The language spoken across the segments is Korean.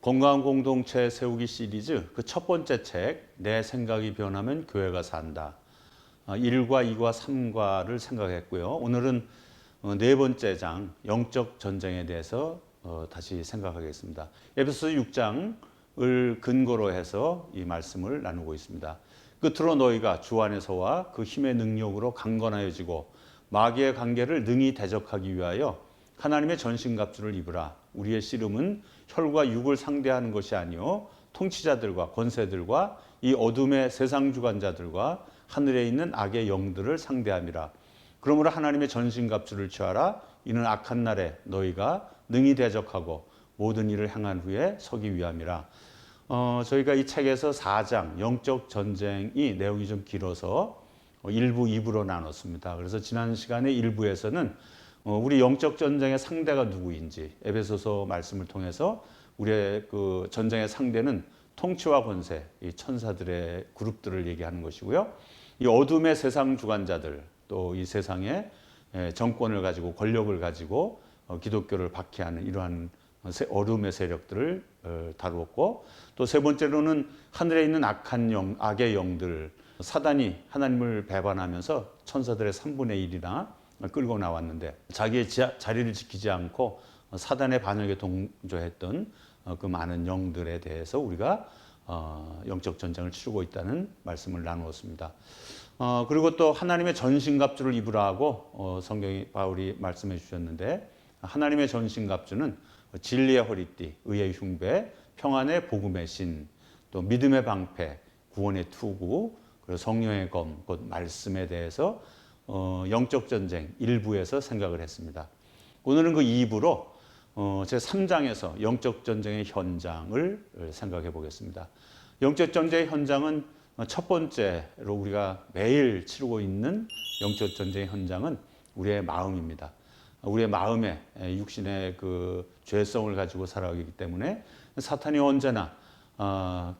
건강한 공동체 세우기 시리즈 그 첫 번째 책, 내 생각이 변하면 교회가 산다. 1과 2과 3과를 생각했고요. 오늘은 네 번째 장, 영적 전쟁에 대해서 다시 생각하겠습니다. 에베소서 6장을 근거로 해서 이 말씀을 나누고 있습니다. 끝으로 너희가 주 안에서와 그 힘의 능력으로 강건하여지고 마귀의 관계를 능히 대적하기 위하여 하나님의 전신갑주를 입으라. 우리의 씨름은 혈과 육을 상대하는 것이 아니요 통치자들과 권세들과 이 어둠의 세상 주관자들과 하늘에 있는 악의 영들을 상대함이라. 그러므로 하나님의 전신갑주를 취하라. 이는 악한 날에 너희가 능히 대적하고 모든 일을 행한 후에 서기 위함이라. 저희가 이 책에서 4장 영적 전쟁이 내용이 좀 길어서 1부, 2부로 나눴습니다. 그래서 지난 시간에 1부에서는 우리 영적 전쟁의 상대가 누구인지 에베소서 말씀을 통해서 우리의 그 전쟁의 상대는 통치와 권세, 이 천사들의 그룹들을 얘기하는 것이고요. 이 어둠의 세상 주관자들, 또 이 세상의 정권을 가지고 권력을 가지고 기독교를 박해하는 이러한 어둠의 세력들을 다루었고, 또 세 번째로는 하늘에 있는 악한 영, 악의 영들, 사단이 하나님을 배반하면서 천사들의 3분의 1이나 끌고 나왔는데 자기의 자리를 지키지 않고 사단의 반역에 동조했던 그 많은 영들에 대해서 우리가 영적 전쟁을 치르고 있다는 말씀을 나누었습니다. 그리고 또 하나님의 전신갑주를 입으라 하고 성경이 바울이 말씀해 주셨는데, 하나님의 전신갑주는 진리의 허리띠, 의의 흉배, 평안의 복음의 신, 또 믿음의 방패, 구원의 투구, 그리고 성령의 검, 곧 말씀에 대해서 영적 전쟁 1부에서 생각을 했습니다. 오늘은 그 2부로 제 3장에서 영적 전쟁의 현장을 생각해 보겠습니다. 영적 전쟁의 현장은 첫 번째로 우리가 매일 치르고 있는 영적 전쟁의 현장은 우리의 마음입니다. 우리의 마음에 육신의 그 죄성을 가지고 살아가기 때문에 사탄이 언제나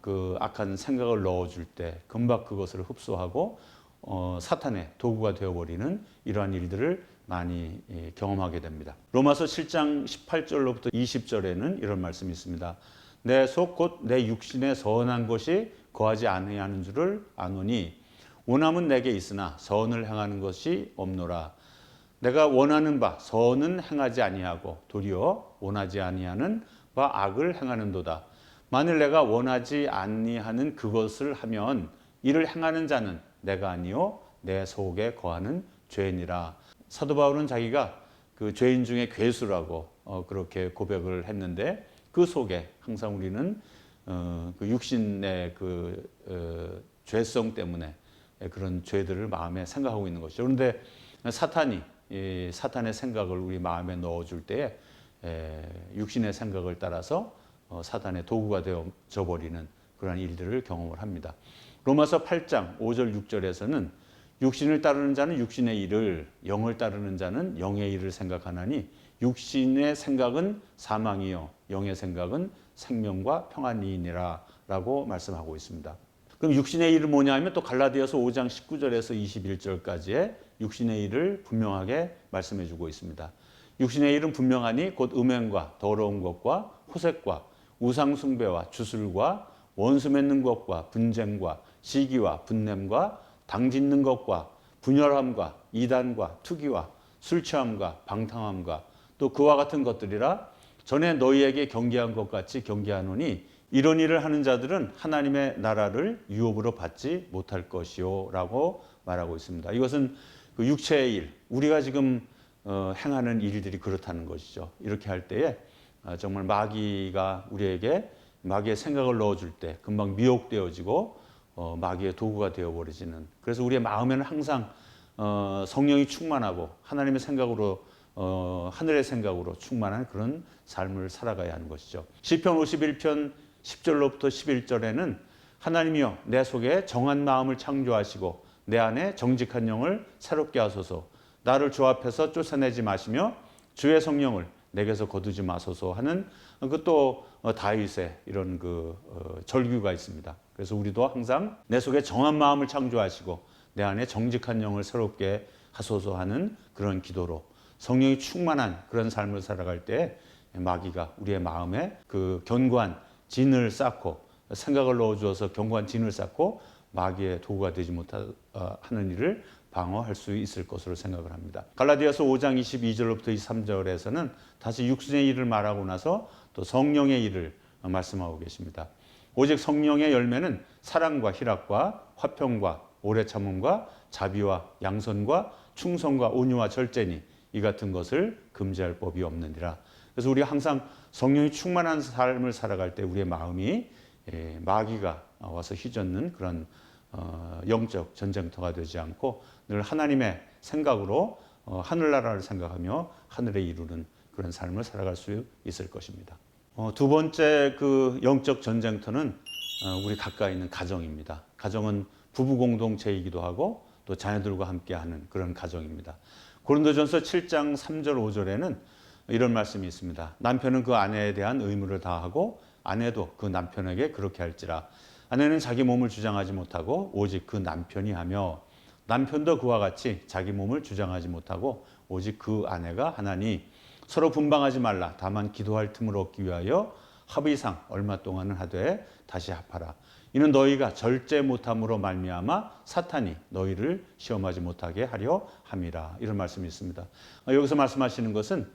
그 악한 생각을 넣어줄 때 금방 그것을 흡수하고 사탄의 도구가 되어버리는 이러한 일들을 많이 경험하게 됩니다. 로마서 7장 18절로부터 20절에는 이런 말씀이 있습니다. 내 속 곧 내 육신에 선한 것이 거하지 아니하는 줄을 아노니 원함은 내게 있으나 선을 행하는 것이 없노라. 내가 원하는 바 선은 행하지 아니하고 도리어 원하지 아니하는 바 악을 행하는도다. 만일 내가 원하지 아니하는 그것을 하면 이를 행하는 자는 내가 아니요 내 속에 거하는 죄인이라. 사도 바울은 자기가 그 죄인 중에 괴수라고 그렇게 고백을 했는데, 그 속에 항상 우리는 그 육신의 그 죄성 때문에 그런 죄들을 마음에 생각하고 있는 것이죠. 그런데 사탄이 사탄의 생각을 우리 마음에 넣어줄 때에 육신의 생각을 따라서 사탄의 도구가 되어져 버리는 그런 일들을 경험을 합니다. 로마서 8장 5절 6절에서는 육신을 따르는 자는 육신의 일을, 영을 따르는 자는 영의 일을 생각하나니 육신의 생각은 사망이요 영의 생각은 생명과 평안이니라 라고 말씀하고 있습니다. 그럼 육신의 일은 뭐냐 하면 또 갈라디아서 5장 19절에서 21절까지의 육신의 일을 분명하게 말씀해 주고 있습니다. 육신의 일은 분명하니 곧 음행과 더러운 것과 호색과 우상 숭배와 주술과 원수 맺는 것과 분쟁과 시기와 분냄과 당짓는 것과 분열함과 이단과 투기와 술 취함과 방탕함과 또 그와 같은 것들이라. 전에 너희에게 경계한 것 같이 경계하노니 이런 일을 하는 자들은 하나님의 나라를 유업으로 받지 못할 것이요 라고 말하고 있습니다. 이것은 그 육체의 일, 우리가 지금 행하는 일들이 그렇다는 것이죠. 이렇게 할 때에 정말 마귀가 우리에게 마귀의 생각을 넣어줄 때 금방 미혹되어지고 마귀의 도구가 되어버리지는, 그래서 우리의 마음에는 항상 성령이 충만하고 하나님의 생각으로 하늘의 생각으로 충만한 그런 삶을 살아가야 하는 것이죠. 시편 51편 10절로부터 11절에는 하나님이여 내 속에 정한 마음을 창조하시고 내 안에 정직한 영을 새롭게 하소서. 나를 주 앞에서 쫓아내지 마시며 주의 성령을 내게서 거두지 마소서 하는 그또 다윗의 이런 그 절규가 있습니다. 그래서 우리도 항상 내 속에 정한 마음을 창조하시고 내 안에 정직한 영을 새롭게 하소서 하는 그런 기도로 성령이 충만한 그런 삶을 살아갈 때 마귀가 우리의 마음에 그 견고한 진을 쌓고 생각을 넣어주어서 견고한 진을 쌓고 마귀의 도구가 되지 못하는 일을 방어할 수 있을 것으로 생각을 합니다. 갈라디아서 5장 22절로부터 23절에서는 다시 육신의 일을 말하고 나서 또 성령의 일을 말씀하고 계십니다. 오직 성령의 열매는 사랑과 희락과 화평과 오래 참음과 자비와 양선과 충성과 온유와 절제니 이 같은 것을 금지할 법이 없느니라. 그래서 우리가 항상 성령이 충만한 삶을 살아갈 때 우리의 마음이 마귀가 와서 휘젓는 그런 영적 전쟁터가 되지 않고 늘 하나님의 생각으로 하늘나라를 생각하며 하늘에 이루는 그런 삶을 살아갈 수 있을 것입니다. 두 번째 그 영적 전쟁터는 우리 가까이 있는 가정입니다. 가정은 부부 공동체이기도 하고 또 자녀들과 함께하는 그런 가정입니다. 고린도전서 7장 3절 5절에는 이런 말씀이 있습니다. 남편은 그 아내에 대한 의무를 다하고 아내도 그 남편에게 그렇게 할지라. 아내는 자기 몸을 주장하지 못하고 오직 그 남편이 하며 남편도 그와 같이 자기 몸을 주장하지 못하고 오직 그 아내가 하나니 서로 분방하지 말라. 다만 기도할 틈을 얻기 위하여 합의상 얼마 동안은 하되 다시 합하라. 이는 너희가 절제 못함으로 말미암아 사탄이 너희를 시험하지 못하게 하려 함이라. 이런 말씀이 있습니다. 여기서 말씀하시는 것은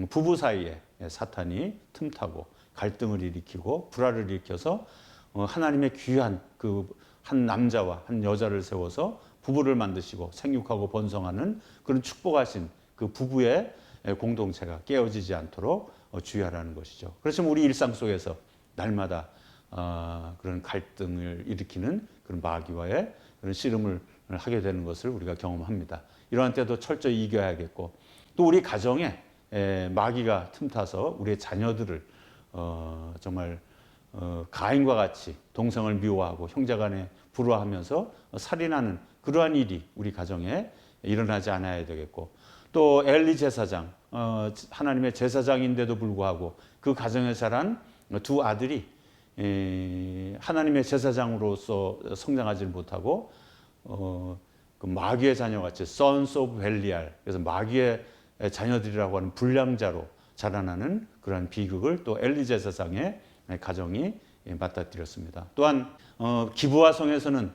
부부 사이에 사탄이 틈타고 갈등을 일으키고 불화를 일으켜서 하나님의 귀한 그 한 남자와 한 여자를 세워서 부부를 만드시고 생육하고 번성하는 그런 축복하신 그 부부의 공동체가 깨어지지 않도록 주의하라는 것이죠. 그렇지만 우리 일상 속에서 날마다 그런 갈등을 일으키는 그런 마귀와의 그런 씨름을 하게 되는 것을 우리가 경험합니다. 이러한 때도 철저히 이겨야겠고 또 우리 가정에 마귀가 틈타서 우리의 자녀들을 정말 가인과 같이 동성을 미워하고 형제간에 불화하면서 살인하는 그러한 일이 우리 가정에 일어나지 않아야 되겠고 또 엘리 제사장 하나님의 제사장인데도 불구하고 그 가정에 자란 두 아들이 하나님의 제사장으로서 성장하지 못하고 그 마귀의 자녀같이 sons of 벨리알 그래서 마귀의 자녀들이라고 하는 불량자로 자라나는 그러한 비극을 또 엘리 제사장의 가정이 맞닥뜨렸습니다. 또한 기브아성에서는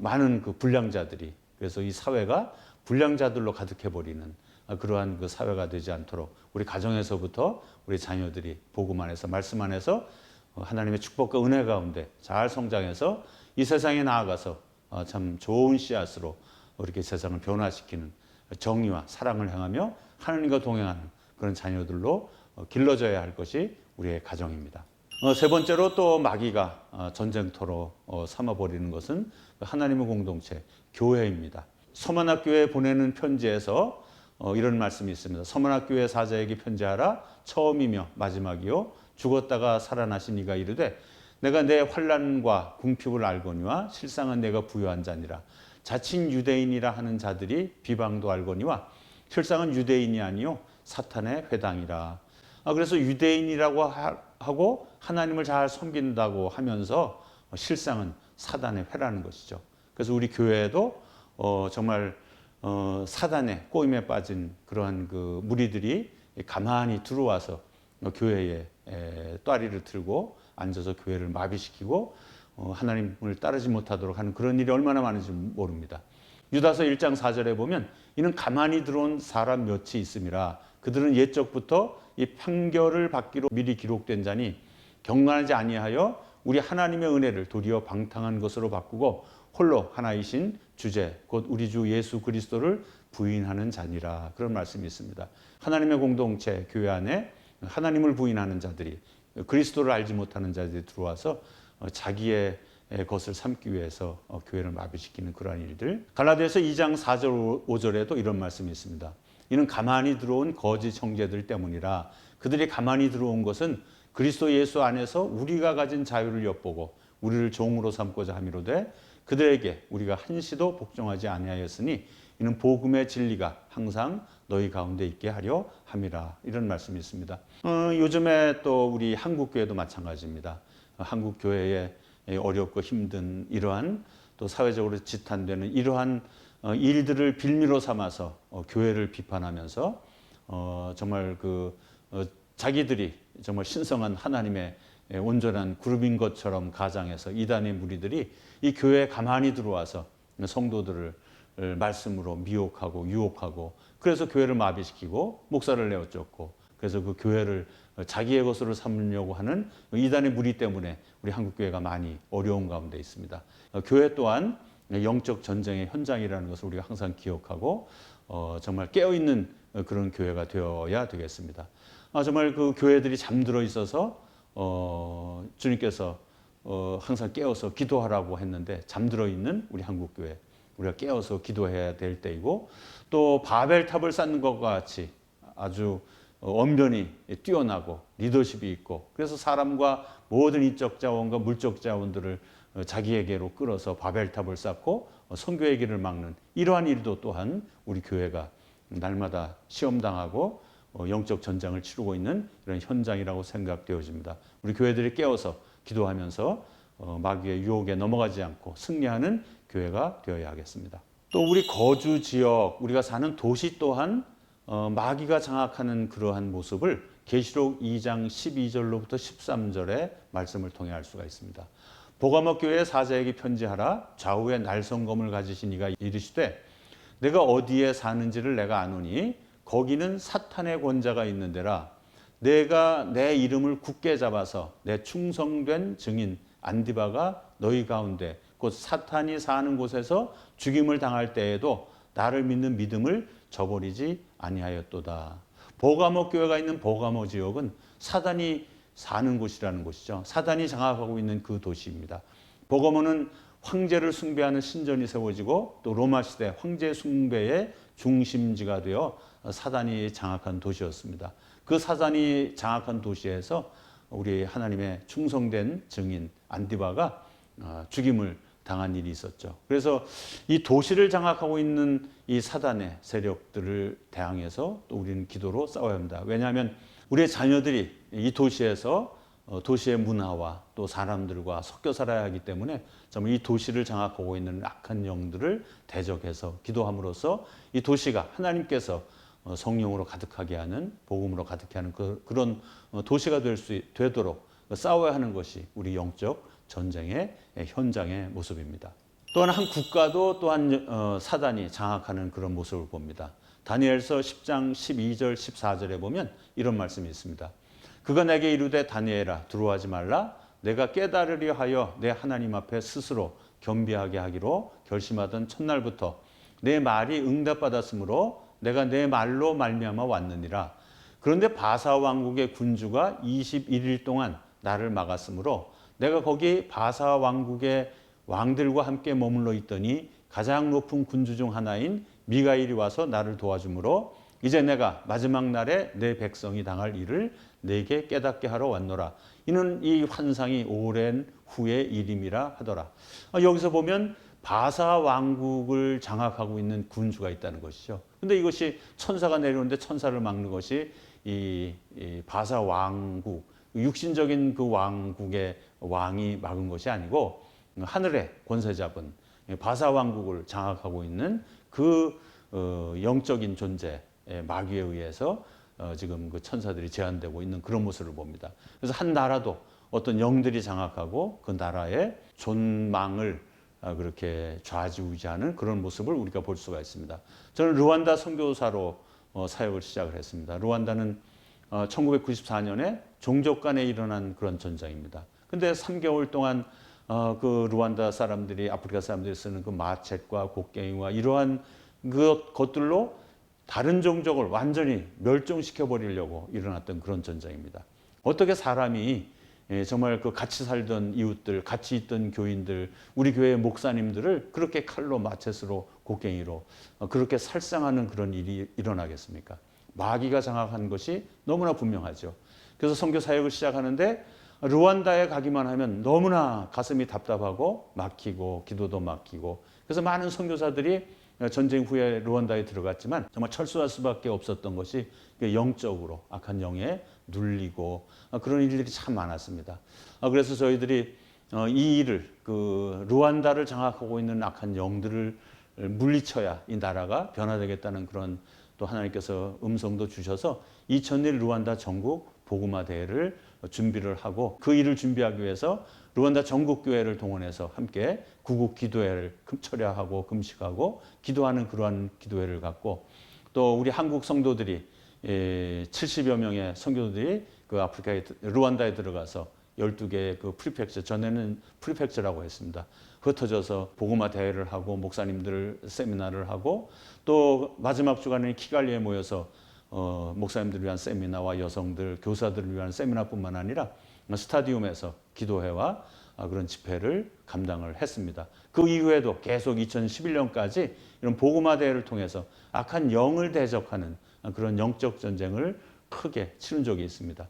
많은 그 불량자들이 그래서 이 사회가 불량자들로 가득해 버리는 그러한 그 사회가 되지 않도록 우리 가정에서부터 우리 자녀들이 복음 안에서 말씀 안에서 하나님의 축복과 은혜 가운데 잘 성장해서 이 세상에 나아가서 참 좋은 씨앗으로 이렇게 세상을 변화시키는 정의와 사랑을 행하며 하나님과 동행하는 그런 자녀들로 길러져야 할 것이 우리의 가정입니다. 세 번째로 또 마귀가 전쟁터로 삼아버리는 것은 하나님의 공동체, 교회입니다. 서문학교에 보내는 편지에서 이런 말씀이 있습니다. 서문학교의 사자에게 편지하라. 처음이며 마지막이요. 죽었다가 살아나신 이가 이르되 내가 내 환난과 궁핍을 알거니와 실상은 내가 부요한 자니라. 자칭 유대인이라 하는 자들이 비방도 알거니와 실상은 유대인이 아니요 사탄의 회당이라. 그래서 유대인이라고 하고 하나님을 잘 섬긴다고 하면서 실상은 사단의 회라는 것이죠. 그래서 우리 교회에도 정말 사단의 꼬임에 빠진 그러한 그 무리들이 가만히 들어와서 교회에 또아리를 틀고 앉아서 교회를 마비시키고 하나님을 따르지 못하도록 하는 그런 일이 얼마나 많은지 모릅니다. 유다서 1장 4절에 보면 이는 가만히 들어온 사람 몇이 있음이라. 그들은 옛적부터 이 판결을 받기로 미리 기록된 자니 경건하지 아니하여 우리 하나님의 은혜를 도리어 방탕한 것으로 바꾸고 홀로 하나이신 주제 곧 우리 주 예수 그리스도를 부인하는 자니라. 그런 말씀이 있습니다. 하나님의 공동체 교회 안에 하나님을 부인하는 자들이 그리스도를 알지 못하는 자들이 들어와서 자기의 것을 삼기 위해서 교회를 마비시키는 그러한 일들. 갈라디아서 2장 4절 5절에도 이런 말씀이 있습니다. 이는 가만히 들어온 거짓 형제들 때문이라. 그들이 가만히 들어온 것은 그리스도 예수 안에서 우리가 가진 자유를 엿보고 우리를 종으로 삼고자 함이로되 그들에게 우리가 한시도 복종하지 아니하였으니 이는 복음의 진리가 항상 너희 가운데 있게 하려 함이라. 이런 말씀이 있습니다. 요즘에 또 우리 한국 교회도 마찬가지입니다. 한국 교회에 어렵고 힘든 이러한 또 사회적으로 지탄되는 이러한 일들을 빌미로 삼아서 교회를 비판하면서 정말 자기들이 정말 신성한 하나님의 온전한 그룹인 것처럼 가장해서 이단의 무리들이 이 교회에 가만히 들어와서 성도들을 말씀으로 미혹하고 유혹하고 그래서 교회를 마비시키고 목사를 내어쫓고 그래서 그 교회를 자기의 것으로 삼으려고 하는 이단의 무리 때문에 우리 한국교회가 많이 어려운 가운데 있습니다. 교회 또한 영적 전쟁의 현장이라는 것을 우리가 항상 기억하고 정말 깨어있는 그런 교회가 되어야 되겠습니다. 정말 그 교회들이 잠들어 있어서 주님께서 항상 깨어서 기도하라고 했는데 잠들어 있는 우리 한국교회 우리가 깨어서 기도해야 될 때이고 또 바벨탑을 쌓는 것과 같이 아주 언변이 뛰어나고 리더십이 있고 그래서 사람과 모든 인적 자원과 물적 자원들을 자기에게로 끌어서 바벨탑을 쌓고 선교의 길을 막는 이러한 일도 또한 우리 교회가 날마다 시험당하고 영적 전쟁을 치르고 있는 이런 현장이라고 생각되어집니다. 우리 교회들이 깨어서 기도하면서 마귀의 유혹에 넘어가지 않고 승리하는 교회가 되어야 하겠습니다. 또 우리 거주 지역, 우리가 사는 도시 또한 마귀가 장악하는 그러한 모습을 계시록 2장 12절로부터 13절의 말씀을 통해 알 수가 있습니다. 보가목 교회의 사자에게 편지하라. 좌우에 날성검을 가지신 이가 이르시되 내가 어디에 사는지를 내가 아노니 거기는 사탄의 권자가 있는 데라. 내가 내 이름을 굳게 잡아서 내 충성된 증인 안디바가 너희 가운데 곧 사탄이 사는 곳에서 죽임을 당할 때에도 나를 믿는 믿음을 저버리지 아니하였도다. 보가목 교회가 있는 보가목 지역은 사단이 사는 곳이라는 곳이죠. 사단이 장악하고 있는 그 도시입니다. 보가모는 황제를 숭배하는 신전이 세워지고 또 로마 시대 황제 숭배의 중심지가 되어 사단이 장악한 도시였습니다. 그 사단이 장악한 도시에서 우리 하나님의 충성된 증인 안디바가 죽임을 당한 일이 있었죠. 그래서 이 도시를 장악하고 있는 이 사단의 세력들을 대항해서 또 우리는 기도로 싸워야 합니다. 왜냐하면 우리의 자녀들이 이 도시에서 도시의 문화와 또 사람들과 섞여 살아야 하기 때문에 정말 이 도시를 장악하고 있는 악한 영들을 대적해서 기도함으로써 이 도시가 하나님께서 성령으로 가득하게 하는 복음으로 가득하게 하는 그런 도시가 되도록 싸워야 하는 것이 우리 영적 전쟁의 현장의 모습입니다. 또한 한 국가도 또한 사단이 장악하는 그런 모습을 봅니다. 다니엘서 10장 12절 14절에 보면 이런 말씀이 있습니다. 그가 내게 이르되 다니엘아 두려워하지 말라. 내가 깨달으려 하여 내 하나님 앞에 스스로 겸비하게 하기로 결심하던 첫날부터 내 말이 응답받았으므로 내가 내 말로 말미암아 왔느니라. 그런데 바사 왕국의 군주가 21일 동안 나를 막았으므로 내가 거기 바사 왕국의 왕들과 함께 머물러 있더니 가장 높은 군주 중 하나인 미가일이 와서 나를 도와주므로 이제 내가 마지막 날에 내 백성이 당할 일을 내게 깨닫게 하러 왔노라. 이는 이 환상이 오랜 후의 일임이라 하더라. 여기서 보면 바사 왕국을 장악하고 있는 군주가 있다는 것이죠. 근데 이것이 천사가 내려오는데 천사를 막는 것이 이 바사 왕국, 육신적인 그 왕국의 왕이 막은 것이 아니고 하늘의 권세 잡은 바사 왕국을 장악하고 있는 그 영적인 존재 마귀에 의해서 지금 그 천사들이 제한되고 있는 그런 모습을 봅니다. 그래서 한 나라도 어떤 영들이 장악하고 그 나라의 존망을 그렇게 좌지우지하는 그런 모습을 우리가 볼 수가 있습니다. 저는 르완다 선교사로 사역을 시작을 했습니다. 르완다는 1994년에 종족 간에 일어난 그런 전쟁입니다. 근데 3개월 동안 그 르완다 사람들이 아프리카 사람들이 쓰는 그 마쳇과 곡괭이와 이러한 것들로 다른 종족을 완전히 멸종시켜 버리려고 일어났던 그런 전쟁입니다. 어떻게 사람이 정말 그 같이 살던 이웃들, 같이 있던 교인들, 우리 교회 목사님들을 그렇게 칼로 마쳇으로 곡괭이로 그렇게 살상하는 그런 일이 일어나겠습니까? 마귀가 장악한 것이 너무나 분명하죠. 그래서 선교 사역을 시작하는데 르완다에 가기만 하면 너무나 가슴이 답답하고 막히고 기도도 막히고 그래서 많은 선교사들이 전쟁 후에 르완다에 들어갔지만 정말 철수할 수밖에 없었던 것이 영적으로 악한 영에 눌리고 그런 일들이 참 많았습니다. 그래서 저희들이 이 일을 그 르완다를 장악하고 있는 악한 영들을 물리쳐야 이 나라가 변화되겠다는 그런 또 하나님께서 음성도 주셔서 2001 르완다 전국 복음화 대회를 준비를 하고 그 일을 준비하기 위해서 루안다 전국 교회를 동원해서 함께 구국 기도회를 철야하고 금식하고 기도하는 그러한 기도회를 갖고 또 우리 한국 성도들이 70여 명의 선교들이 그 아프리카에 루안다에 들어가서 12개의 그 프리펙처, 전에는 프리펙처라고 했습니다. 흩어져서 복음화 대회를 하고 목사님들 세미나를 하고 또 마지막 주간에 키갈리에 모여서 목사님들을 위한 세미나와 여성들, 교사들을 위한 세미나뿐만 아니라 스타디움에서 기도회와 그런 집회를 감당을 했습니다. 그 이후에도 계속 2011년까지 이런 복음화 대회를 통해서 악한 영을 대적하는 그런 영적 전쟁을 크게 치른 적이 있습니다.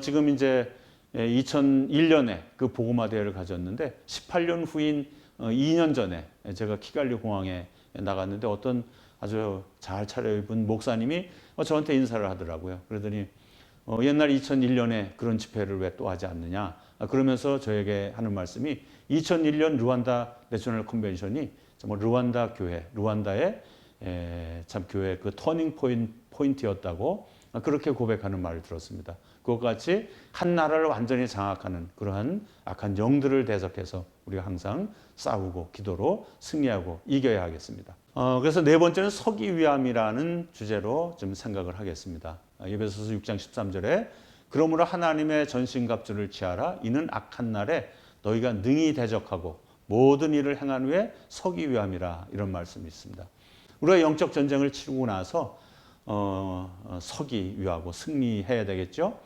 지금 이제 2001년에 그 복음화 대회를 가졌는데 18년 후인 2년 전에 제가 키갈리 공항에 나갔는데 어떤 아주 잘 차려입은 목사님이 저한테 인사를 하더라고요. 그러더니 옛날 2001년에 그런 집회를 왜 또 하지 않느냐 그러면서 저에게 하는 말씀이 2001년 루안다 내셔널 컨벤션이 정말 루안다 교회, 루안다의 참 교회 그 터닝 포인트였다고 그렇게 고백하는 말을 들었습니다. 그것과 같이 한 나라를 완전히 장악하는 그러한 악한 영들을 대적해서 우리가 항상 싸우고 기도로 승리하고 이겨야 하겠습니다. 그래서 네 번째는 서기 위함이라는 주제로 좀 생각을 하겠습니다. 에베소서 6장 13절에 그러므로 하나님의 전신갑주를 취하라. 이는 악한 날에 너희가 능히 대적하고 모든 일을 행한 후에 서기 위함이라. 이런 말씀이 있습니다. 우리가 영적 전쟁을 치르고 나서 서기 위하고 승리해야 되겠죠.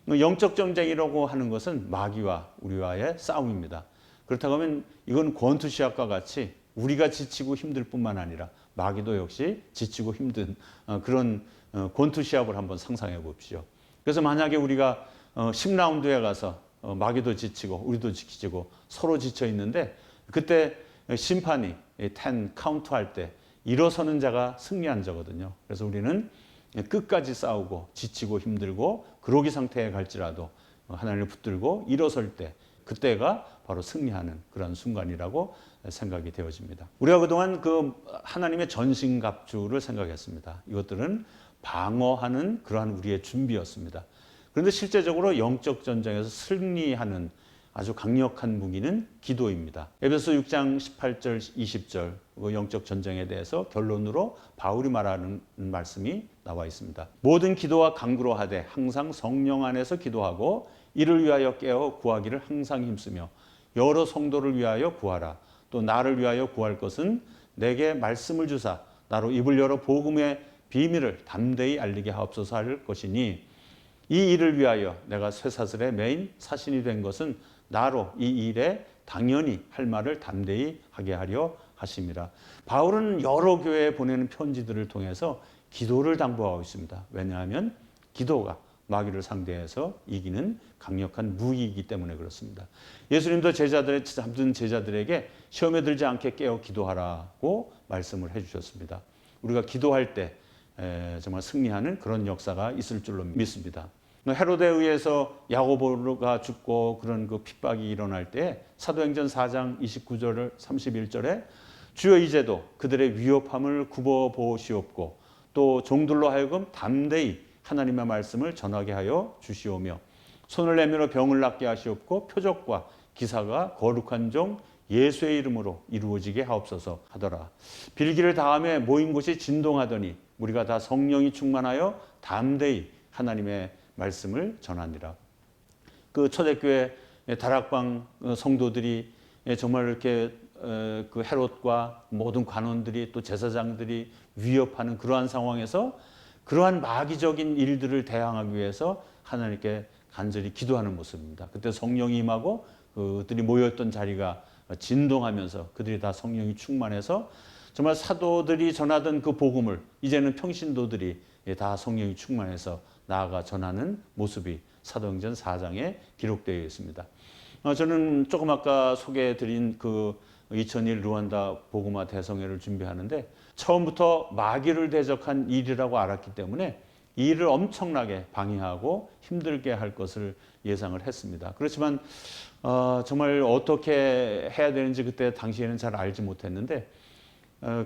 영적 전쟁이라고 하는 것은 마귀와 우리와의 싸움입니다. 그렇다고 하면 이건 권투시합과 같이 우리가 지치고 힘들 뿐만 아니라 마귀도 역시 지치고 힘든 그런 권투시합을 한번 상상해 봅시오. 그래서 만약에 우리가 10라운드에 가서 마귀도 지치고 우리도 지치고 서로 지쳐 있는데 그때 심판이 10 카운트할 때 일어서는 자가 승리한 자거든요. 그래서 우리는 끝까지 싸우고 지치고 힘들고 그러기 상태에 갈지라도 하나님을 붙들고 일어설 때 그때가 바로 승리하는 그런 순간이라고 생각이 되어집니다. 우리가 그동안 그 하나님의 전신갑주를 생각했습니다. 이것들은 방어하는 그러한 우리의 준비였습니다. 그런데 실제적으로 영적 전쟁에서 승리하는 아주 강력한 무기는 기도입니다. 에베소 6장 18절 20절 그 영적 전쟁에 대해서 결론으로 바울이 말하는 말씀이 나와 있습니다. 모든 기도와 간구로 하되 항상 성령 안에서 기도하고 이를 위하여 깨어 구하기를 항상 힘쓰며 여러 성도를 위하여 구하라. 또 나를 위하여 구할 것은 내게 말씀을 주사 나로 입을 열어 복음의 비밀을 담대히 알리게 하옵소서 할 것이니 이 일을 위하여 내가 쇠사슬에 매인 사신이 된 것은 나로 이 일에 당연히 할 말을 담대히 하게 하려 하심이라. 바울은 여러 교회에 보내는 편지들을 통해서 기도를 당부하고 있습니다. 왜냐하면 기도가 마귀를 상대해서 이기는 강력한 무기이기 때문에 그렇습니다. 예수님도 잠든 제자들에게 시험에 들지 않게 깨어 기도하라고 말씀을 해주셨습니다. 우리가 기도할 때 정말 승리하는 그런 역사가 있을 줄로 믿습니다. 헤롯에 의해서 야고보가 죽고 그런 그 핍박이 일어날 때 사도행전 4장 29절 31절에 주여 이제도 그들의 위협함을 굽어 보시옵고 또 종들로 하여금 담대히 하나님의 말씀을 전하게 하여 주시오며 손을 내밀어 병을 낫게 하시옵고 표적과 기사가 거룩한 종 예수의 이름으로 이루어지게 하옵소서 하더라. 빌기를 다음에 모인 곳이 진동하더니 우리가 다 성령이 충만하여 담대히 하나님의 말씀을 전하니라. 그 초대교회 다락방 성도들이 정말 이렇게 그 헤롯과 모든 관원들이 또 제사장들이 위협하는 그러한 상황에서 그러한 마귀적인 일들을 대항하기 위해서 하나님께 간절히 기도하는 모습입니다. 그때 성령이 임하고 그들이 모였던 자리가 진동하면서 그들이 다 성령이 충만해서 정말 사도들이 전하던 그 복음을 이제는 평신도들이 다 성령이 충만해서 나아가 전하는 모습이 사도행전 4장에 기록되어 있습니다. 저는 조금 아까 소개해드린 그 2001 루안다 복음화 대성회를 준비하는데 처음부터 마귀를 대적한 일이라고 알았기 때문에 이 일을 엄청나게 방해하고 힘들게 할 것을 예상을 했습니다. 그렇지만 정말 어떻게 해야 되는지 그때 당시에는 잘 알지 못했는데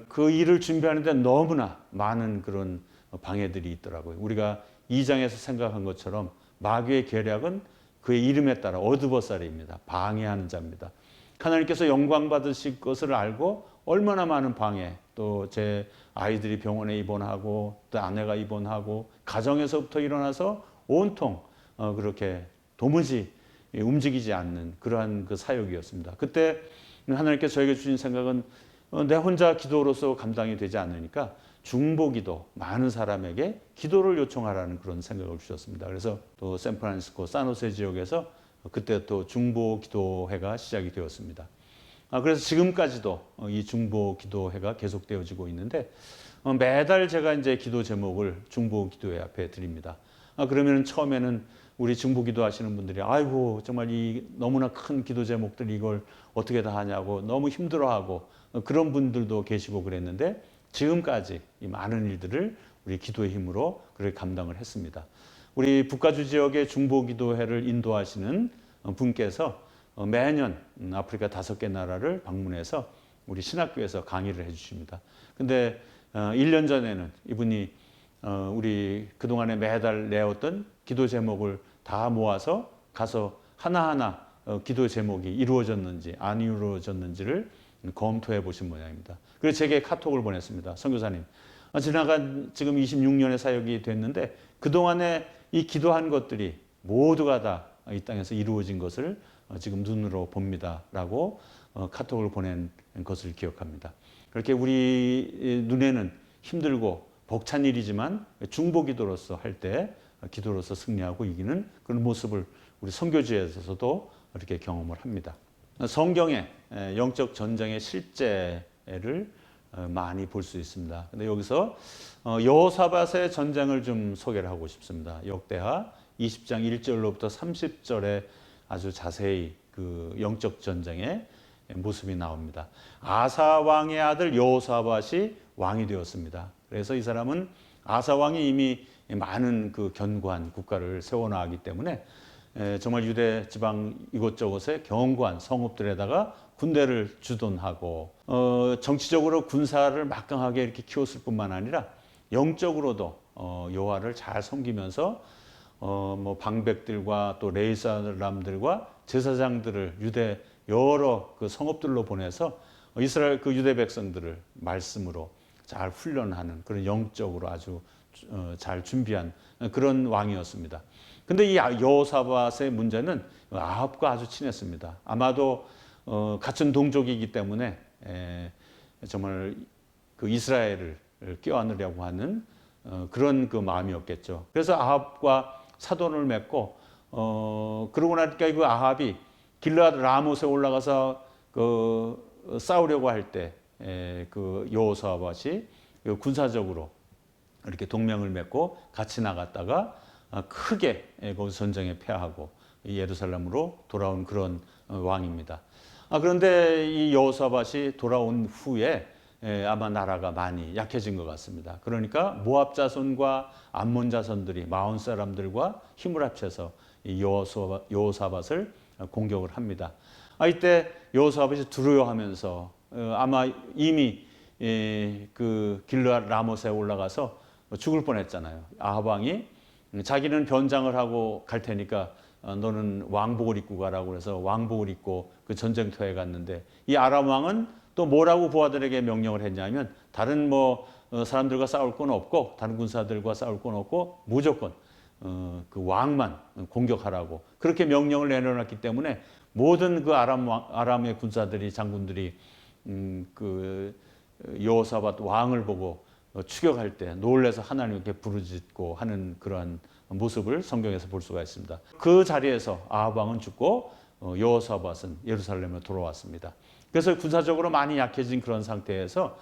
그 일을 준비하는데 너무나 많은 그런 방해들이 있더라고요. 우리가 2장에서 생각한 것처럼 마귀의 계략은 그의 이름에 따라 어드버사리입니다. 방해하는 자입니다. 하나님께서 영광 받으실 것을 알고 얼마나 많은 방해, 또 제 아이들이 병원에 입원하고 또 아내가 입원하고 가정에서부터 일어나서 온통 그렇게 도무지 움직이지 않는 그러한 그 사역이었습니다. 그때 하나님께서 저에게 주신 생각은 내 혼자 기도로서 감당이 되지 않으니까 중보기도, 많은 사람에게 기도를 요청하라는 그런 생각을 주셨습니다. 그래서 또 샌프란시스코, 산호세 지역에서 그때 또 중보기도회가 시작이 되었습니다. 그래서 지금까지도 이 중보기도회가 계속되어지고 있는데 매달 제가 이제 기도 제목을 중보기도회 앞에 드립니다. 그러면 처음에는 우리 중보기도 하시는 분들이 아이고 정말 이 너무나 큰 기도 제목들 이걸 어떻게 다 하냐고 너무 힘들어하고 그런 분들도 계시고 그랬는데 지금까지 이 많은 일들을 우리 기도의 힘으로 그렇게 감당을 했습니다. 우리 북가주 지역의 중보기도회를 인도하시는 분께서 매년 아프리카 5개 나라를 방문해서 우리 신학교에서 강의를 해주십니다. 근데 1년 전에는 이분이 우리 그동안에 매달 내었던 기도 제목을 다 모아서 가서 하나하나 기도 제목이 이루어졌는지 안 이루어졌는지를 검토해 보신 모양입니다. 그래서 제게 카톡을 보냈습니다. 선교사님, 지나간 지금 26년의 사역이 됐는데 그동안에 이 기도한 것들이 모두가 다 이 땅에서 이루어진 것을 지금 눈으로 봅니다. 라고 카톡을 보낸 것을 기억합니다. 그렇게 우리 눈에는 힘들고 벅찬 일이지만 중보기도로서 할 때 기도로서 승리하고 이기는 그런 모습을 우리 선교지에서도 이렇게 경험을 합니다. 성경에 영적 전쟁의 실제를 많이 볼 수 있습니다. 근데 여기서 여호사밧의 전쟁을 좀 소개를 하고 싶습니다. 역대하 20장 1절로부터 30절에 아주 자세히 그 영적 전쟁의 모습이 나옵니다. 아사 왕의 아들 여호사밧이 왕이 되었습니다. 그래서 이 사람은 아사 왕이 이미 많은 그 견고한 국가를 세워나가기 때문에 정말 유대 지방 이곳저곳에 견고한 성읍들에다가 군대를 주둔하고 정치적으로 군사를 막강하게 이렇게 키웠을 뿐만 아니라 영적으로도 여호와를 잘 섬기면서 뭐 방백들과 또 레위 사람들과 제사장들을 유대 여러 그 성읍들로 보내서 이스라엘 그 유대 백성들을 말씀으로 잘 훈련하는 그런 영적으로 아주 잘 준비한 그런 왕이었습니다. 근데 이 여호사밧의 문제는 아합과 아주 친했습니다. 아마도 같은 동족이기 때문에 정말 그 이스라엘을 껴안으려고 하는 그런 그 마음이었겠죠. 그래서 아합과 사돈을 맺고 그러고 나니까 그 아합이 길르앗 라못에 올라가서 그 싸우려고 할 때 그 여호사밧이 군사적으로 이렇게 동맹을 맺고 같이 나갔다가 크게 거기서 전쟁에 패하고 예루살렘으로 돌아온 그런 왕입니다. 그런데 이 여호사밧이 돌아온 후에 아마 나라가 많이 약해진 것 같습니다. 그러니까 모압 자손과 암몬 자손들이 마온 사람들과 힘을 합쳐서 이 여호사밧을 공격을 합니다. 이때 여호사밧이 두려워하면서 아마 이미 그 길르앗 라못에 올라가서 죽을 뻔했잖아요. 아합 왕이 자기는 변장을 하고 갈 테니까 너는 왕복을 입고 가라고 해서 왕복을 입고 그 전쟁터에 갔는데 이 아람 왕은 또 뭐라고 부하들에게 명령을 했냐면 다른 뭐 사람들과 싸울 건 없고 다른 군사들과 싸울 건 없고 무조건 그 왕만 공격하라고 그렇게 명령을 내려놨기 때문에 모든 그 아람의 군사들이 장군들이 그 여호사밧 왕을 보고 추격할 때 놀래서 하나님께 부르짖고 하는 그러한 모습을 성경에서 볼 수가 있습니다. 그 자리에서 아합 왕은 죽고 여호사밧은 예루살렘에 돌아왔습니다. 그래서 군사적으로 많이 약해진 그런 상태에서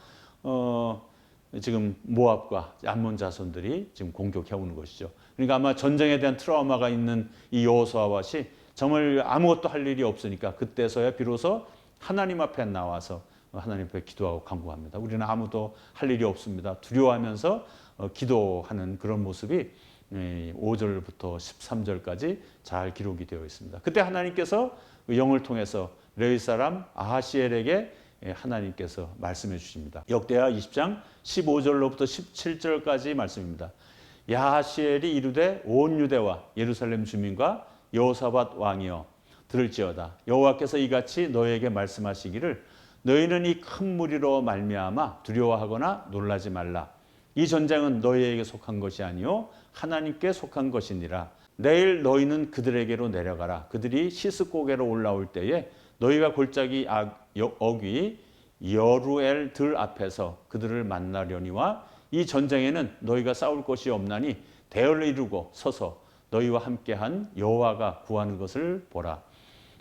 지금 모압과 암몬 자손들이 지금 공격해 오는 것이죠. 그러니까 아마 전쟁에 대한 트라우마가 있는 이 여호사밧이 정말 아무것도 할 일이 없으니까 그때서야 비로소 하나님 앞에 나와서 하나님 앞에 기도하고 간구합니다. 우리는 아무도 할 일이 없습니다. 두려워하면서 기도하는 그런 모습이 5절부터 13절까지 잘 기록이 되어 있습니다. 그때 하나님께서 영을 통해서 레위 사람 아하시엘에게 하나님께서 말씀해 주십니다. 역대하 20장 15절로부터 17절까지 말씀입니다. 야하시엘이 이르되 온 유대와 예루살렘 주민과 여호사밧 왕이여 들을지어다. 여호와께서 이같이 너희에게 말씀하시기를 너희는 이 큰 무리로 말미암아 두려워하거나 놀라지 말라. 이 전쟁은 너희에게 속한 것이 아니요 하나님께 속한 것이니라. 내일 너희는 그들에게로 내려가라. 그들이 시스고개로 올라올 때에 너희가 골짜기 어귀 여루엘 들 앞에서 그들을 만나려니와 이 전쟁에는 너희가 싸울 것이 없나니 대열을 이루고 서서 너희와 함께한 여호와가 구하는 것을 보라.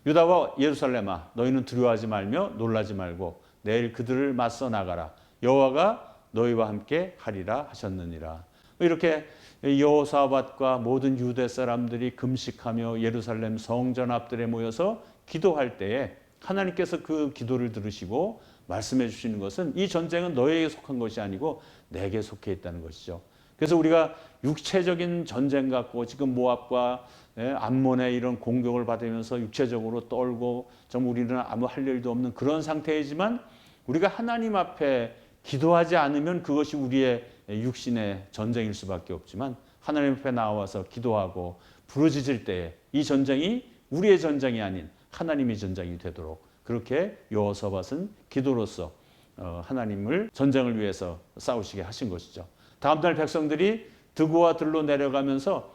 유다와 예루살렘아 너희는 두려워하지 말며 놀라지 말고 내일 그들을 맞서 나가라. 여호와가 너희와 함께 하리라 하셨느니라. 이렇게 여호사밧과 모든 유대 사람들이 금식하며 예루살렘 성전 앞들에 모여서 기도할 때에 하나님께서 그 기도를 들으시고 말씀해 주시는 것은 이 전쟁은 너희에게 속한 것이 아니고 내게 속해 있다는 것이죠. 그래서 우리가 육체적인 전쟁 갖고 지금 모압과 암몬의 이런 공격을 받으면서 육체적으로 떨고 좀 우리는 아무 할 일도 없는 그런 상태이지만 우리가 하나님 앞에 기도하지 않으면 그것이 우리의 육신의 전쟁일 수밖에 없지만 하나님 앞에 나와서 기도하고 부르짖을 때에 이 전쟁이 우리의 전쟁이 아닌 하나님의 전쟁이 되도록 그렇게 여호사밧은 기도로서 하나님을 전쟁을 위해서 싸우시게 하신 것이죠. 다음날 백성들이 드고와 들로 내려가면서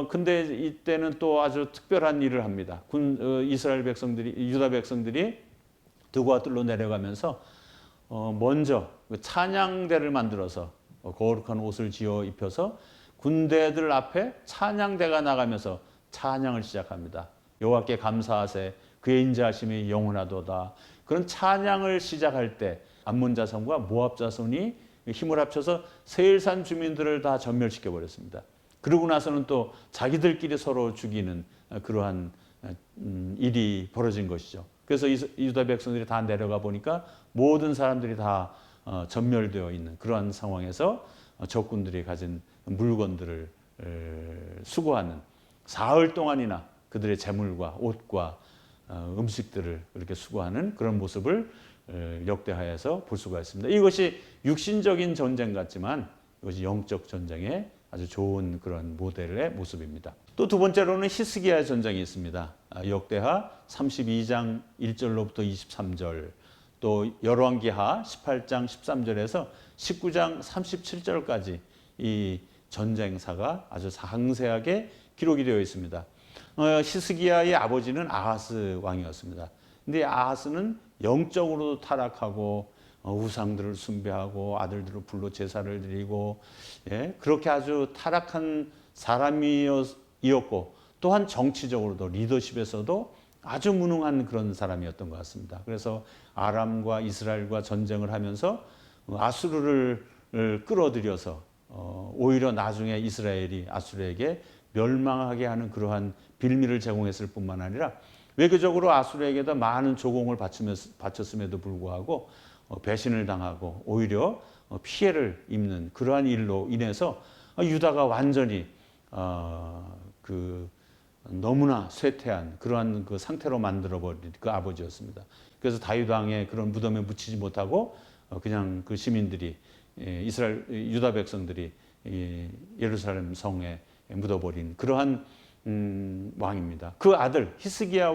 근데 이때는 또 아주 특별한 일을 합니다. 이스라엘 백성들이 유다 백성들이 드고와 들로 내려가면서 먼저 찬양대를 만들어서 거룩한 옷을 지어 입혀서 군대들 앞에 찬양대가 나가면서 찬양을 시작합니다. 여호와께 감사하세 그의 인자하심이 영원하도다. 그런 찬양을 시작할 때 암몬 자손과 모압 자손이 힘을 합쳐서 세일산 주민들을 다 전멸시켜 버렸습니다. 그러고 나서는 또 자기들끼리 서로 죽이는 그러한 일이 벌어진 것이죠. 그래서 유다 백성들이 다 내려가 보니까 모든 사람들이 다 전멸되어 있는 그러한 상황에서 적군들이 가진 물건들을 수거하는 사흘 동안이나 그들의 재물과 옷과 음식들을 이렇게 수거하는 그런 모습을 역대하에서 볼 수가 있습니다. 이것이 육신적인 전쟁 같지만 이것이 영적 전쟁의 아주 좋은 그런 모델의 모습입니다. 또 두 번째로는 히스기야 전쟁이 있습니다. 역대하 32장 1절로부터 23절, 또 열왕기하 18장 13절에서 19장 37절까지 이 전쟁사가 아주 상세하게 기록이 되어 있습니다. 히스기야의 아버지는 아하스 왕이었습니다. 근데 아하스는 영적으로도 타락하고 우상들을 숭배하고 아들들을 불러 제사를 드리고 그렇게 아주 타락한 사람이었고 또한 정치적으로도 리더십에서도 아주 무능한 그런 사람이었던 것 같습니다. 그래서 아람과 이스라엘과 전쟁을 하면서 아수르를 끌어들여서 오히려 나중에 이스라엘이 아수르에게 멸망하게 하는 그러한 빌미를 제공했을 뿐만 아니라 외교적으로 아수르에게도 많은 조공을 바쳤음에도 불구하고 배신을 당하고 오히려 피해를 입는 그러한 일로 인해서 유다가 완전히 너무나 쇠퇴한 그러한 그 상태로 만들어버린 그 아버지였습니다. 그래서 다윗 왕의 그런 무덤에 묻히지 못하고 그냥 그 시민들이 유다 백성들이 예루살렘 성에 묻어버린 그러한 왕입니다. 그 아들 히스기야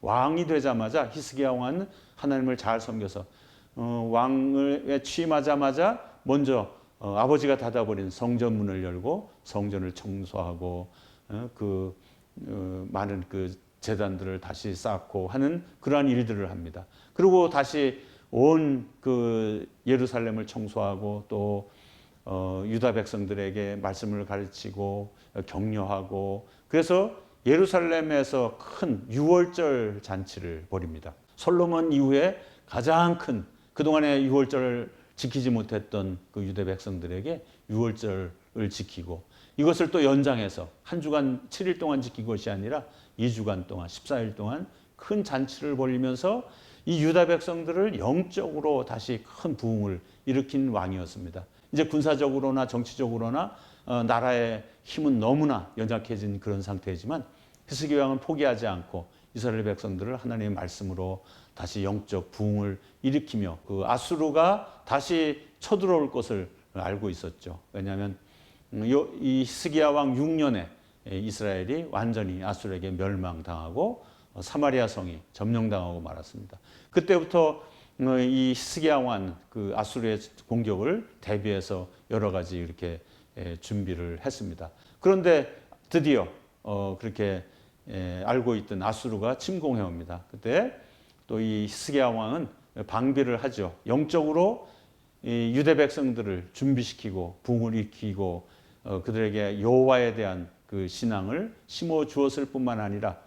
왕이 되자마자 히스기야 왕은 하나님을 잘 섬겨서 왕에 취임하자마자 먼저 아버지가 닫아버린 성전문을 열고 성전을 청소하고 많은 그 제단들을 다시 쌓고 하는 그러한 일들을 합니다. 그리고 다시 온 그 예루살렘을 청소하고 또 유다 백성들에게 말씀을 가르치고 격려하고 그래서 예루살렘에서 큰 유월절 잔치를 벌입니다. 솔로몬 이후에 가장 큰 그동안에 유월절을 지키지 못했던 그 유대 백성들에게 유월절을 지키고 이것을 또 연장해서 한 주간 7일 동안 지킨 것이 아니라 2주간 동안 14일 동안 큰 잔치를 벌이면서 이 유다 백성들을 영적으로 다시 큰 부흥을 일으킨 왕이었습니다. 이제 군사적으로나 정치적으로나 나라의 힘은 너무나 연약해진 그런 상태이지만 히스기야 왕은 포기하지 않고 이스라엘 백성들을 하나님의 말씀으로 다시 영적 부흥을 일으키며 그 아수르가 다시 쳐들어올 것을 알고 있었죠. 왜냐하면 이 히스기야 왕 6년에 이스라엘이 완전히 아수르에게 멸망당하고 사마리아 성이 점령당하고 말았습니다. 그때부터 이 히스기야 왕은 그 아수르의 공격을 대비해서 여러 가지 이렇게 준비를 했습니다. 그런데 드디어 그렇게 알고 있던 아수르가 침공해 옵니다. 그때 또 이 히스기야 왕은 방비를 하죠. 영적으로 이 유대 백성들을 준비시키고 붕을 일으키고 그들에게 여호와에 대한 그 신앙을 심어 주었을 뿐만 아니라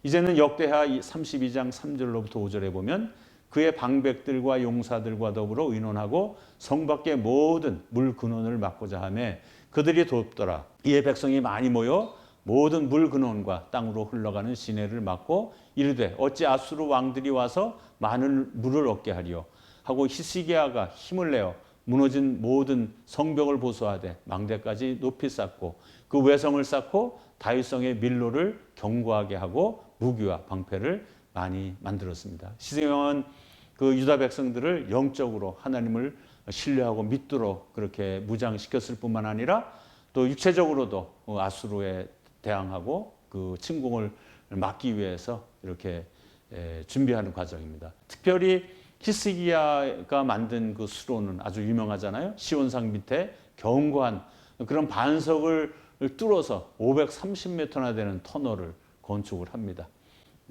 이제는 역대하 32장 3절로부터 5절에 보면 그의 방백들과 용사들과 더불어 의논하고 성 밖의 모든 물 근원을 막고자 하며 그들이 돕더라. 이에 백성이 많이 모여 모든 물 근원과 땅으로 흘러가는 시내를 막고 이르되 어찌 아수르 왕들이 와서 많은 물을 얻게 하리요 하고 히스기야가 힘을 내어 무너진 모든 성벽을 보수하되 망대까지 높이 쌓고 그 외성을 쌓고 다윗성의 밀로를 견고하게 하고 무기와 방패를 많이 만들었습니다. 히스기야 왕은 그 유다 백성들을 영적으로 하나님을 신뢰하고 믿도록 그렇게 무장시켰을 뿐만 아니라 또 육체적으로도 아수르에 대항하고 그 침공을 막기 위해서 이렇게 준비하는 과정입니다. 특별히 히스기야가 만든 그 수로는 아주 유명하잖아요. 시온산 밑에 견고한 그런 반석을 뚫어서 530m나 되는 터널을 건축을 합니다.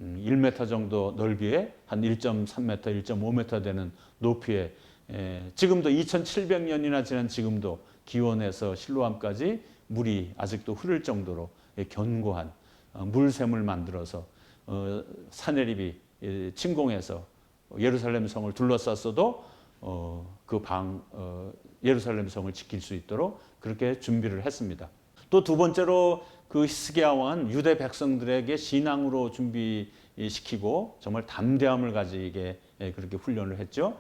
1m 정도 넓이에 한 1.3m, 1.5m 되는 높이에 지금도 2700년이나 지난 지금도 기원에서 실로암까지 물이 아직도 흐를 정도로 견고한 물샘을 만들어서 사내립이 침공해서 예루살렘 성을 둘러쌌어도 예루살렘 성을 지킬 수 있도록 그렇게 준비를 했습니다. 또 두 번째로 그 히스기야 왕은 유대 백성들에게 신앙으로 준비시키고 정말 담대함을 가지게 그렇게 훈련을 했죠.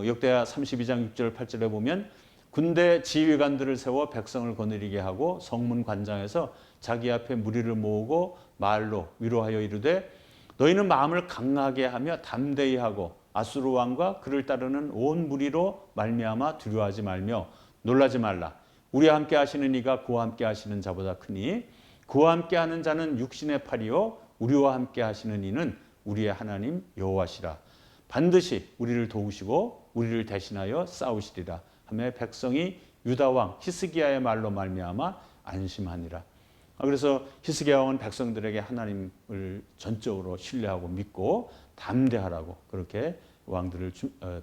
역대하 32장 6절 8절에 보면 군대 지휘관들을 세워 백성을 거느리게 하고 성문 관장에서 자기 앞에 무리를 모으고 말로 위로하여 이르되 너희는 마음을 강하게 하며 담대히 하고 아수르 왕과 그를 따르는 온 무리로 말미암아 두려워하지 말며 놀라지 말라. 우리와 함께 하시는 이가 그와 함께 하시는 자보다 크니 그와 함께 하는 자는 육신의 팔이요 우리와 함께 하시는 이는 우리의 하나님 여호와시라. 반드시 우리를 도우시고 우리를 대신하여 싸우시리라 하며 백성이 유다 왕 히스기야의 말로 말미암아 안심하니라. 그래서 히스기야 왕은 백성들에게 하나님을 전적으로 신뢰하고 믿고 담대하라고 그렇게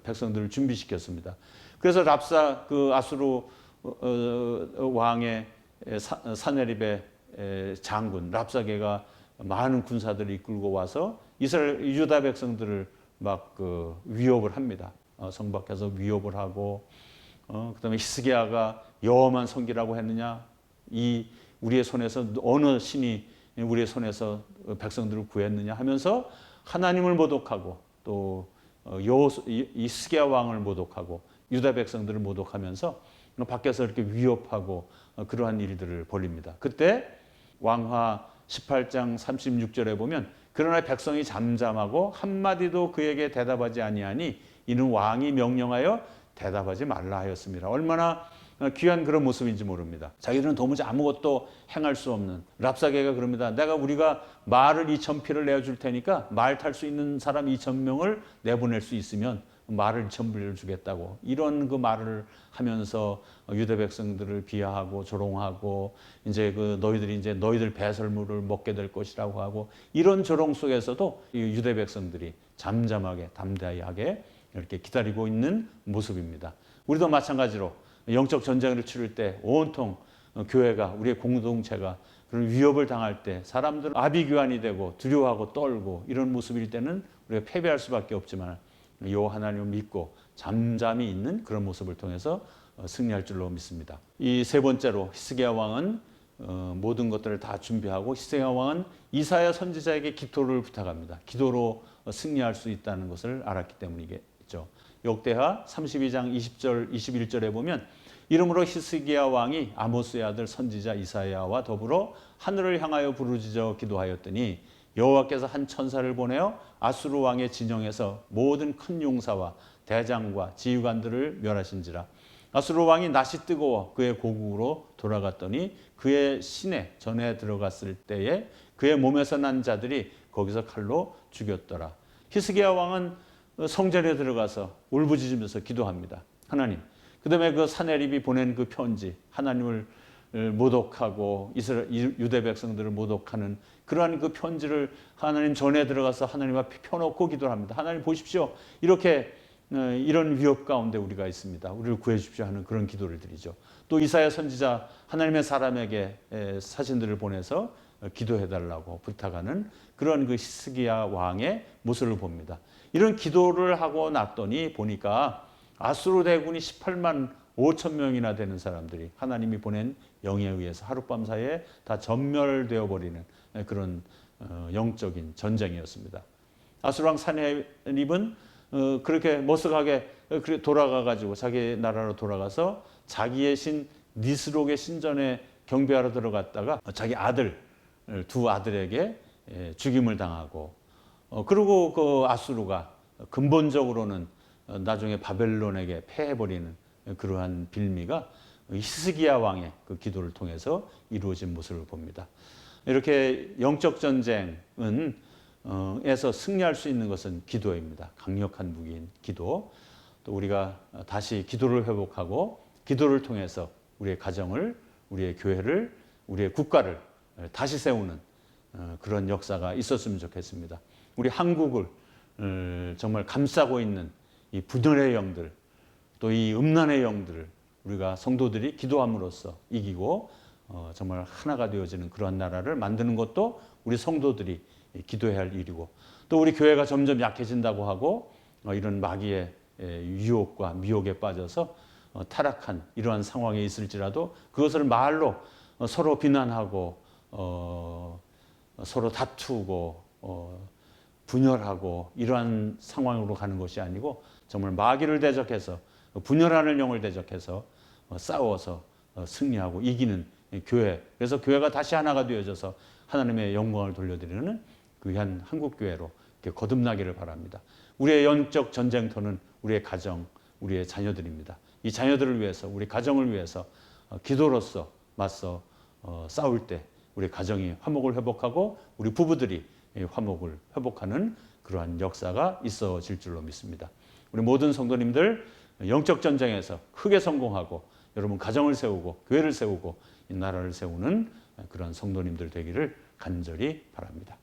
백성들을 준비시켰습니다. 그래서 랍사 그 아수르 왕의 사네립의 장군 랍사게가 많은 군사들을 이끌고 와서 이스라엘 유다 백성들을 막 위협을 합니다. 성 밖에서 위협을 하고 그다음에 히스기야가 여호와만 섬기라고 했느냐? 우리의 손에서 어느 신이 우리의 손에서 백성들을 구했느냐 하면서 하나님을 모독하고 또 히스기야 왕을 모독하고 유다 백성들을 모독하면서 밖에서 이렇게 위협하고 그러한 일들을 벌입니다. 그때 왕하 18장 36절에 보면 그러나 백성이 잠잠하고 한마디도 그에게 대답하지 아니하니 이는 왕이 명령하여 대답하지 말라 하였습니다. 얼마나 귀한 그런 모습인지 모릅니다. 자기들은 도무지 아무것도 행할 수 없는 랍사게가 그럽니다. 우리가 말을 2,000匹를 내어줄 테니까 말 탈 수 있는 사람 2,000명을 내보낼 수 있으면 말을 2,000匹를 주겠다고 이런 그 말을 하면서 유대 백성들을 비하하고 조롱하고 이제 너희들이 이제 너희들 배설물을 먹게 될 것이라고 하고 이런 조롱 속에서도 이 유대 백성들이 잠잠하게 담대하게 이렇게 기다리고 있는 모습입니다. 우리도 마찬가지로 영적 전쟁을 치를 때 온통 교회가 우리의 공동체가 그런 위협을 당할 때 사람들은 아비규환이 되고 두려워하고 떨고 이런 모습일 때는 우리가 패배할 수밖에 없지만 여호와 하나님을 믿고 잠잠히 있는 그런 모습을 통해서 승리할 줄로 믿습니다. 이 세 번째로 히스기야 왕은 모든 것들을 다 준비하고 히스기야 왕은 이사야 선지자에게 기도를 부탁합니다. 기도로 승리할 수 있다는 것을 알았기 때문이겠죠. 역대하 32장 20절 21절에 보면 이러므로 히스기야 왕이 아모스의 아들 선지자 이사야와 더불어 하늘을 향하여 부르짖어 기도하였더니 여호와께서 한 천사를 보내어 아수르 왕의 진영에서 모든 큰 용사와 대장과 지휘관들을 멸하신지라. 아수르 왕이 낯이 뜨거워 그의 고국으로 돌아갔더니 그의 시내 전에 들어갔을 때에 그의 몸에서 난 자들이 거기서 칼로 죽였더라. 히스기야 왕은 성전에 들어가서 울부짖으면서 기도합니다. 하나님. 그다음에 그 사내립이 보낸 그 편지, 하나님을 모독하고 유대 백성들을 모독하는 그러한 그 편지를 하나님 전에 들어가서 하나님 앞에 펴놓고 기도를 합니다. 하나님 보십시오. 이렇게 이런 위협 가운데 우리가 있습니다. 우리를 구해 주십시오 하는 그런 기도를 드리죠. 또 이사야 선지자 하나님의 사람에게 사신들을 보내서 기도해 달라고 부탁하는 그런 그 히스기야 왕의 모습을 봅니다. 이런 기도를 하고 났더니 보니까 아수르 대군이 18만 5천 명이나 되는 사람들이 하나님이 보낸 영에 의해서 하룻밤 사이에 다 전멸되어 버리는 그런 영적인 전쟁이었습니다. 아수르 왕 사내립은 그렇게 머쓱하게 돌아가 가지고 자기 나라로 돌아가서 자기의 신 니스록의 신전에 경배하러 들어갔다가 자기 아들 두 아들에게 죽임을 당하고 그리고 그 아수르가 근본적으로는 나중에 바벨론에게 패해버리는 그러한 빌미가 히스기야 왕의 그 기도를 통해서 이루어진 모습을 봅니다. 이렇게 영적 전쟁은 에서 승리할 수 있는 것은 기도입니다. 강력한 무기인 기도. 또 우리가 다시 기도를 회복하고 기도를 통해서 우리의 가정을, 우리의 교회를, 우리의 국가를 다시 세우는 그런 역사가 있었으면 좋겠습니다. 우리 한국을 정말 감싸고 있는 이 분열의 영들, 또 이 음란의 영들을 우리가 성도들이 기도함으로써 이기고 정말 하나가 되어지는 그러한 나라를 만드는 것도 우리 성도들이 기도해야 할 일이고, 또 우리 교회가 점점 약해진다고 하고 이런 마귀의 유혹과 미혹에 빠져서 타락한 이러한 상황에 있을지라도 그것을 말로 서로 비난하고 서로 다투고 분열하고 이러한 상황으로 가는 것이 아니고 정말 마귀를 대적해서 분열하는 영을 대적해서 싸워서 승리하고 이기는 교회. 그래서 교회가 다시 하나가 되어져서 하나님의 영광을 돌려드리는 귀한 한국교회로 거듭나기를 바랍니다. 우리의 영적 전쟁터는 우리의 가정, 우리의 자녀들입니다. 이 자녀들을 위해서, 우리 가정을 위해서 기도로서 맞서 싸울 때 우리 가정이 화목을 회복하고 우리 부부들이 화목을 회복하는 그러한 역사가 있어질 줄로 믿습니다. 우리 모든 성도님들 영적 전쟁에서 크게 성공하고 여러분 가정을 세우고 교회를 세우고 이 나라를 세우는 그런 성도님들 되기를 간절히 바랍니다.